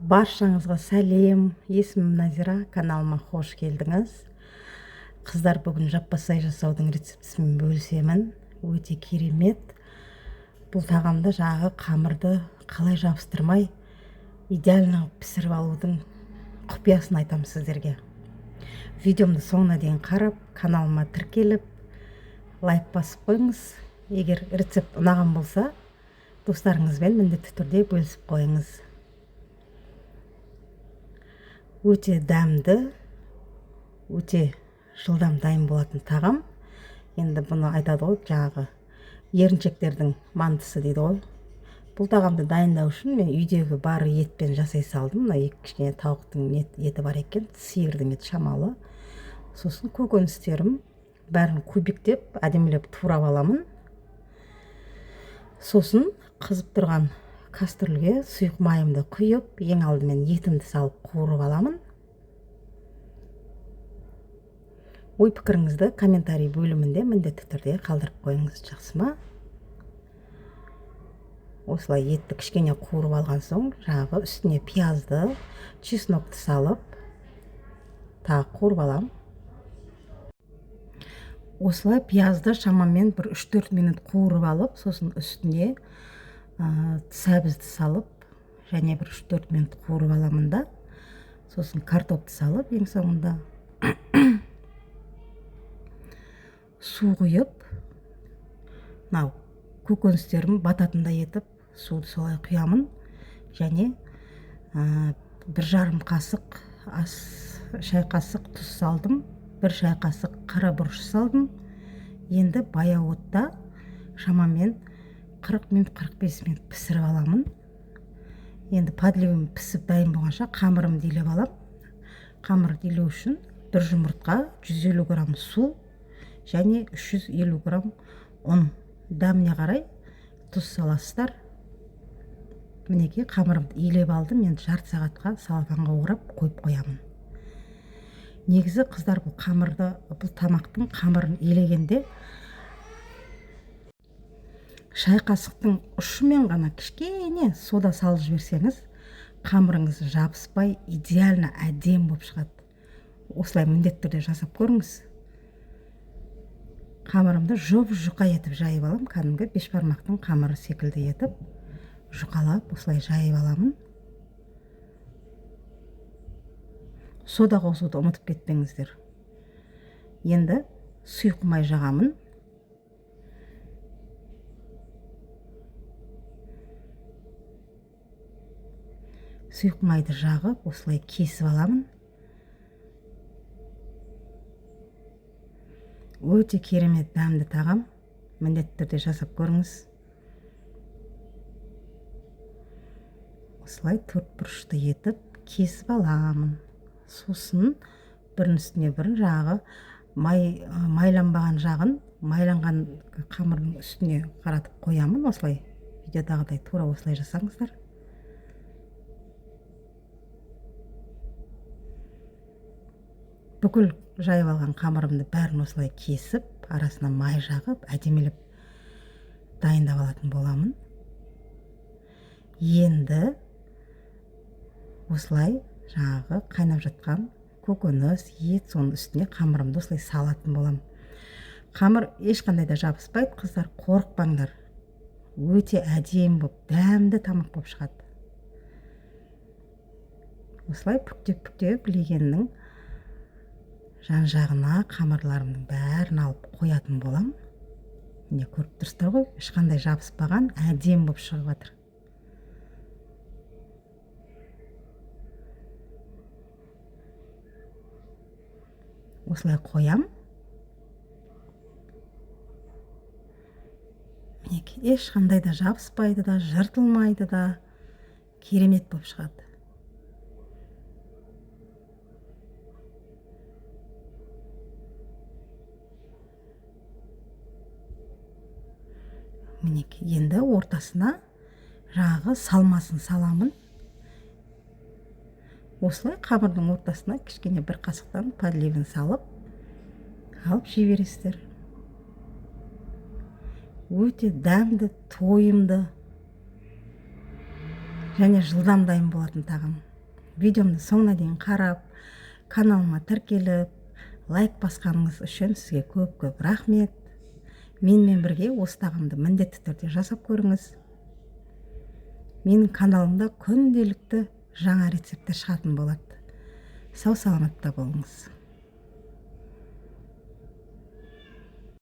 Баршаңызға сәлем, есімім Назира, каналыма қош келдіңіз. Қыздар, бүгін жаппасай жасаудың рецептісімен бөлісемін. Өте керемет. Бұл тағамды жағы қамырды қалай жабыстырмай идеально пісіріп алудың құпиясын айтам сіздерге. Видеомды соңына дейін қарап, каналыма тіркеліп, лайк басып қойыңыз. Егер рецепт ұнаған болса, достарыңызбен міндетті түрде бөлісіп қойыңыз. Өте дәмді, өте жылдам дайын болатын тағам. Енді бұны айтады ғой, жаңағы еріншектердің мантысы дейді ғой. Бұл тағамды дайындау үшін мен үйдегі бар етпен жасай салдым. Мына кішкене тауықтың еті бар екен, сиырдың еті шамалы. Сосын көкөністерім бәрін кубиктеп, әдемілеп турап аламын. Сосын қызып тұрған кастрюльге сұйық майымды құйып, ең алдымен етімді салып қуырып аламын. Ой пікіріңізді комментарий бөлімінде міндетті түрде қалдырып қойыңыз, жақсы ма? Осылай етті кішкене қуырып алған соң, жаңағы үстіне пиязды, чеснокты салып, тағы қуырып аламын. Осылай пиязды шамамен бір 3-4 минут қуырып алып, сосын үстіне сәбізді салып, және бір 3-4 минут қуырып аламын да, сосын картопты салып, ең соңында су құйып, көкөністерім бататындай етіп, суды солай құямын, және 1,5 қасық шай қасық тұз салдым, 1 шай қасық қара бұрыш салдым. Енді баяу отта шамамен 40 минут, 45 минут пісіріп аламын. Енді подливым пісіп дайын болғанша қамырымды илеп алам. Қамырды илеу үшін 1 жұмыртқа, 150 грамм су және 350 грамм ұн. Дәміне қарай тұз саласыздар. Мінекей қамырымды илеп алдым, енді жарты сағатқа салатанға орап қойып қоямын. Негізі қыздар, бұл тамақтың қамырын илегенде шай қасықтың ұшымен ғана кішкене сода салып жіберсеңіз, қамырыңыз жабыспай, идеально әдем болып шығады. Осылай міндетті түрде жасап көріңіз. Қамырымды жұқа етіп жайып алам, кәдімгі бешбармақтың қамыры секілді етіп, жұқалап, осылай жайып аламын. Сода қосуды ұмытып кетпеңіздер. Енді сұйық май жағамын. Сұйық майды жағып, осылай кесіп аламын. Өте керемет дәмді тағам. Міндетті түрде жасап көріңіз. Осылай 4 бұрышты етіп кесіп аламын. Сосын бірін үстіне бірін жағы майланбаған жағын майланған қамырдың үстіне қаратып қоямын. Осылай видеодағыдай тура осылай жасаңыздар. Бүкіл жайып алған қамырымды бәрін осылай кесіп, арасына май жағып, әдемілеп дайындап алатын боламын. Енді осылай жаңағы қайнап жатқан көкөніс, ет, соның үстіне қамырымды осылай салатын болам. Қамыр ешқандай да жабыспайды, қыздар, қорықпаңдар. Өте әдем болып, дәмді тамақ болып шығады. Осылай бүктеп легеннің жан-жағына қамырларымның бәрін алып қоятын болам. Міне көріп тұрсыздар ғой, ешқандай жабыспаған, әдем болып шығып жатыр. Осылай қоям. Мінекей ешқандай да жабыспайды да, жыртылмайды да, керемет болып шығады. Мінекей енді ортасына жағы салмасын саламын. Осылай қамырдың ортасына кішкене 1 қасықтан подливын салып, алып жібересіздер. Өте дәмді, тойымды, және жылдам дайын болатын тағам. видеомды соңына дейін қарап, каналыма тіркеліп, лайк басқаныңыз үшін сізге көп рахмет. Менімен бірге осы тағамды міндетті түрде жасап көріңіз. Менің каналымда күнделікті жаңа рецепттер шығатын болады. Сау саламатта болыңыз.